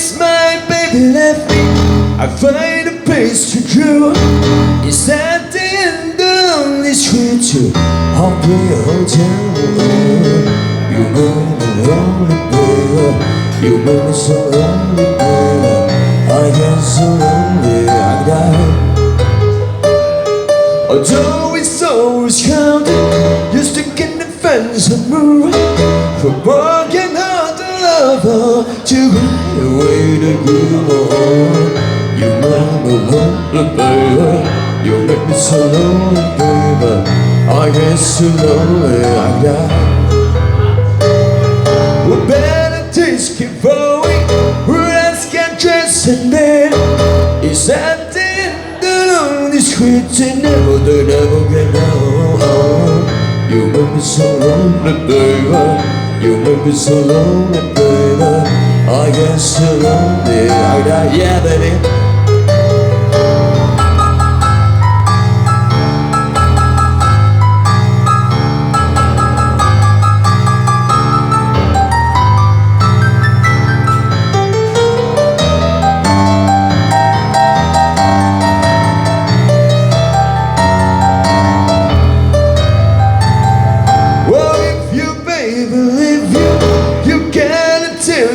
since my baby left me, I find a place to go. It's at the end of the street to Heartbreak Hotel. You made me lonely, baby. You made me so lonely, baby. I get so lonely, I die. Although it's always counted, you're stuck in the fence and move. From broken heart to lover, to ride away the good. You make me lonely, baby. You make me so lonely, baby. I get so lonely, I die. Well, better things keep going. Let's get dressed and then it's at the end of the street. They never get down. You make me so lonely, baby. You make me so lonely, baby. I get so lonely, I die. Yeah, baby.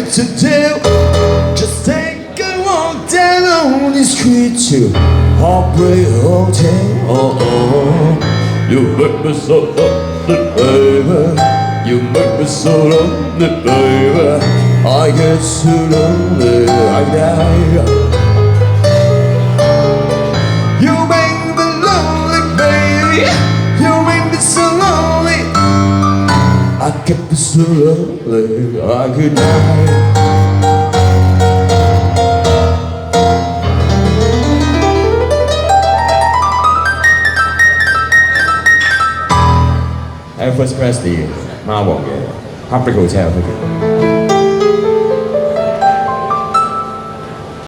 To do, just take a walk down on the street to Heartbreak Hotel. You make me so lonely, baby. You make me so lonely, baby. I get so lonely, I die. You make me lonely, baby. You make me so lonely. I get me so lonely, I could die. Elvis Presley 孖王嘅 Heartbreak Hotel。